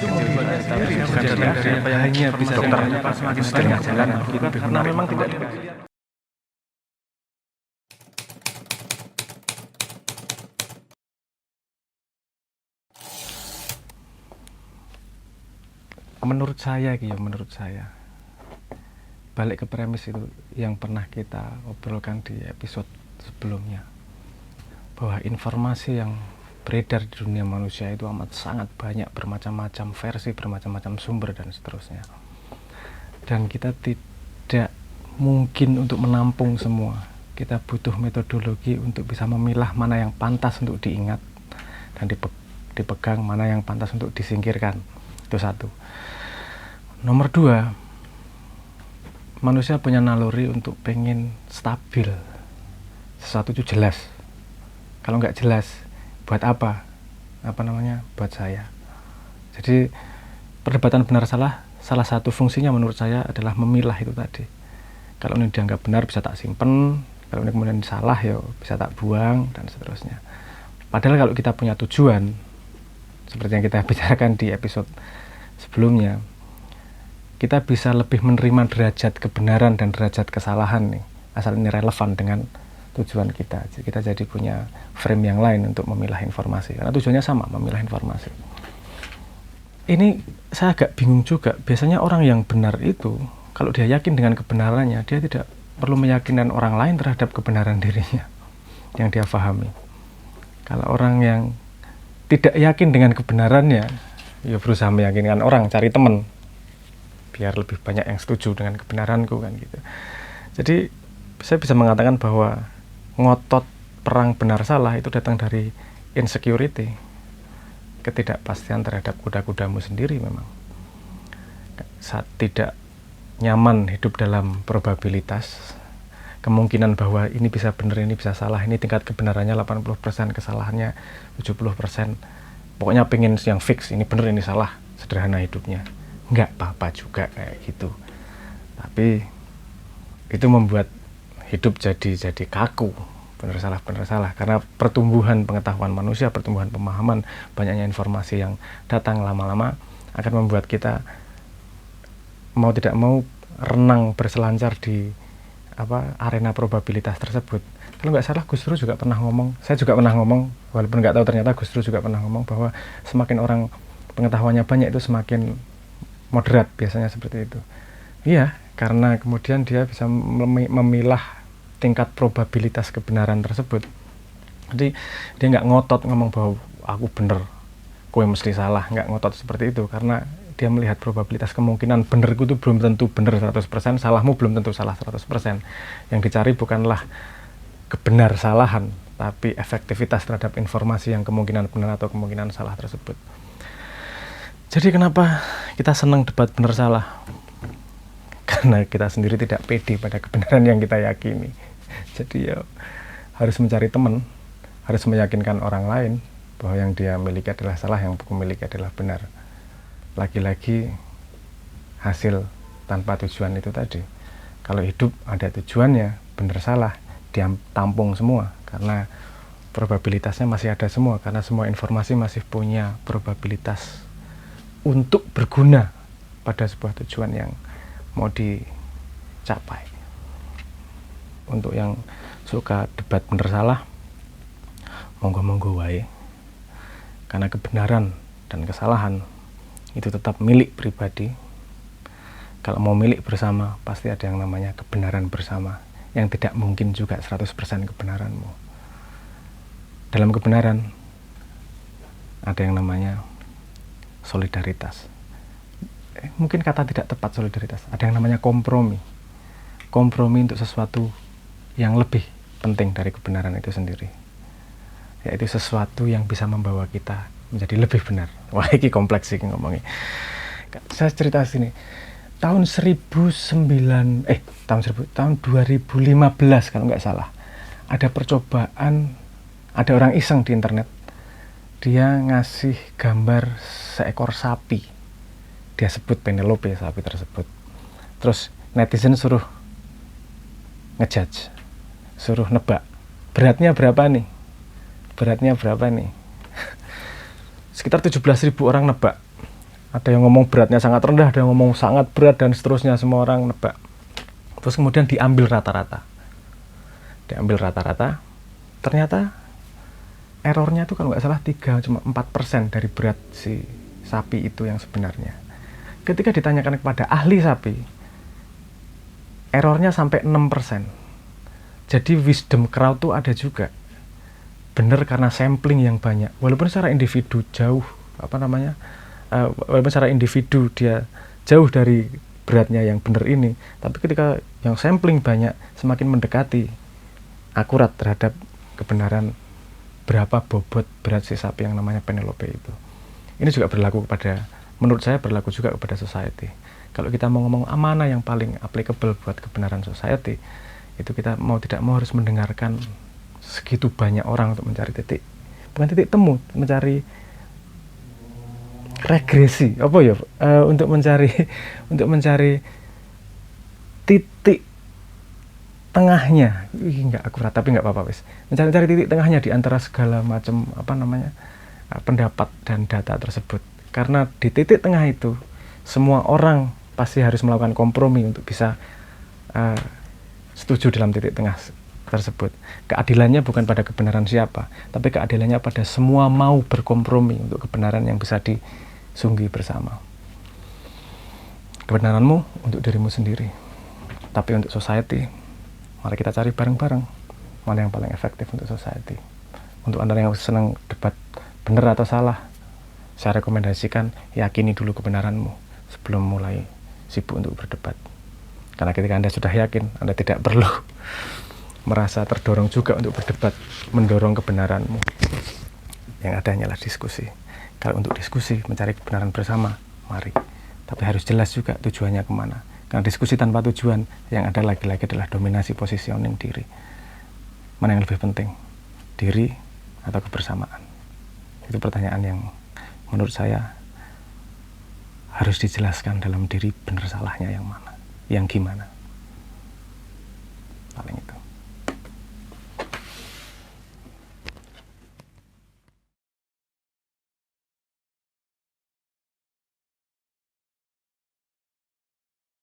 tujuannya sendiri, bukan dari apa yang hanya bisa dokter semakin banyak jalan itu karena memang tidak. Menurut saya balik ke premis itu yang pernah kita obrolkan di episode sebelumnya, bahwa informasi yang beredar di dunia manusia itu amat sangat banyak, bermacam-macam versi, bermacam-macam sumber dan seterusnya, dan kita tidak mungkin untuk menampung semua. Kita butuh metodologi untuk bisa memilah mana yang pantas untuk diingat dan dipegang, mana yang pantas untuk disingkirkan. Itu satu. Nomor dua, manusia punya naluri untuk pengen stabil. Sesuatu itu jelas. Kalau nggak jelas, buat apa? Buat saya. Jadi perdebatan benar salah satu fungsinya menurut saya adalah memilah itu tadi. Kalau ini dianggap benar bisa tak simpen, kalau ini kemudian salah ya bisa tak buang dan seterusnya. Padahal kalau kita punya tujuan, seperti yang kita bicarakan di episode sebelumnya, kita bisa lebih menerima derajat kebenaran dan derajat kesalahan nih, asal ini relevan dengan tujuan kita. Kita jadi punya frame yang lain untuk memilah informasi, karena tujuannya sama, memilah informasi. Ini saya agak bingung juga, biasanya orang yang benar itu, kalau dia yakin dengan kebenarannya, dia tidak perlu meyakinkan orang lain terhadap kebenaran dirinya yang dia pahami. Kalau orang yang tidak yakin dengan kebenarannya, ya berusaha meyakinkan orang, cari teman, biar lebih banyak yang setuju dengan kebenaranku kan gitu. Jadi saya bisa mengatakan bahwa ngotot perang benar salah itu datang dari insecurity, ketidakpastian terhadap kuda-kudamu sendiri. Memang saat tidak nyaman hidup dalam probabilitas, kemungkinan bahwa ini bisa benar, ini bisa salah, ini tingkat kebenarannya 80%, kesalahannya 70%, pokoknya pengen yang fix, ini benar, ini salah, sederhana hidupnya. Nggak apa-apa juga kayak gitu, tapi itu membuat hidup jadi kaku, benar salah, karena pertumbuhan pengetahuan manusia, pertumbuhan pemahaman, banyaknya informasi yang datang lama-lama akan membuat kita mau tidak mau renang berselancar di arena probabilitas tersebut. Kalau nggak salah Gus Dur juga pernah ngomong, saya juga pernah ngomong, walaupun nggak tahu, ternyata Gus Dur juga pernah ngomong bahwa semakin orang pengetahuannya banyak itu semakin moderat, biasanya seperti itu. Iya, karena kemudian dia bisa memilah tingkat probabilitas kebenaran tersebut. Jadi dia nggak ngotot ngomong bahwa aku bener, kowe mesti salah, nggak ngotot seperti itu, karena dia melihat probabilitas kemungkinan benerku itu belum tentu bener 100%, salahmu belum tentu salah 100%. Yang dicari bukanlah kebenar salahan, tapi efektivitas terhadap informasi yang kemungkinan benar atau kemungkinan salah tersebut. Jadi kenapa kita senang debat benar salah? Karena kita sendiri tidak pede pada kebenaran yang kita yakini. Jadi ya harus mencari teman, harus meyakinkan orang lain bahwa yang dia miliki adalah salah, yang aku miliki adalah benar. Lagi-lagi hasil tanpa tujuan itu tadi. Kalau hidup ada tujuannya, benar salah, dia tampung semua, karena probabilitasnya masih ada semua, karena semua informasi masih punya probabilitas untuk berguna pada sebuah tujuan yang mau dicapai. Untuk yang suka debat bener salah, monggo-monggo wae, karena kebenaran dan kesalahan itu tetap milik pribadi. Kalau mau milik bersama, pasti ada yang namanya kebenaran bersama, yang tidak mungkin juga 100% kebenaranmu. Dalam kebenaran ada yang namanya solidaritas. Mungkin kata tidak tepat solidaritas, ada yang namanya kompromi untuk sesuatu yang lebih penting dari kebenaran itu sendiri, yaitu sesuatu yang bisa membawa kita menjadi lebih benar. Wah, ini kompleks sih ngomongnya. Saya cerita sini, tahun 2015 kalau nggak salah, ada percobaan, ada orang iseng di internet, dia ngasih gambar seekor sapi, dia sebut Penelope sapi tersebut, terus netizen suruh ngejudge, suruh nebak beratnya berapa nih, sekitar 17.000 orang nebak Ada yang ngomong beratnya sangat rendah, ada yang ngomong sangat berat, dan seterusnya, semua orang nebak. Terus kemudian diambil rata-rata. Ternyata errornya itu kalau nggak salah 4% dari berat si sapi itu yang sebenarnya. Ketika ditanyakan kepada ahli sapi, errornya sampai 6%. Jadi wisdom crowd tuh ada juga. Bener karena sampling yang banyak. Walaupun secara individu walaupun secara individu dia jauh dari beratnya yang benar ini, tapi ketika yang sampling banyak, semakin mendekati akurat terhadap kebenaran berapa bobot berat si sapi yang namanya Penelope itu. Ini juga menurut saya berlaku juga kepada society. Kalau kita mau ngomong mana yang paling applicable buat kebenaran society, itu kita mau tidak mau harus mendengarkan segitu banyak orang untuk mencari bukan titik temu, mencari regresi, untuk mencari titik tengahnya. Nggak akurat, tapi nggak apa-apa, wis. Mencari titik tengahnya di antara segala macam pendapat dan data tersebut. Karena di titik tengah itu semua orang pasti harus melakukan kompromi untuk bisa setuju dalam titik tengah tersebut. Keadilannya bukan pada kebenaran siapa, tapi keadilannya pada semua mau berkompromi untuk kebenaran yang bisa disunggi bersama. Kebenaranmu untuk dirimu sendiri, tapi untuk society, mari kita cari bareng-bareng mana yang paling efektif untuk society. Untuk Anda yang senang debat benar atau salah, saya rekomendasikan yakini dulu kebenaranmu sebelum mulai sibuk untuk berdebat. Karena ketika Anda sudah yakin, Anda tidak perlu merasa terdorong juga untuk berdebat, mendorong kebenaranmu. Yang ada hanyalah diskusi. Kalau untuk diskusi, mencari kebenaran bersama, mari. Tapi harus jelas juga tujuannya kemana. Karena diskusi tanpa tujuan, yang ada lagi-lagi adalah dominasi positioning diri. Mana yang lebih penting? Diri atau kebersamaan? Itu pertanyaan yang menurut saya harus dijelaskan dalam diri, benar salahnya yang mana, yang gimana.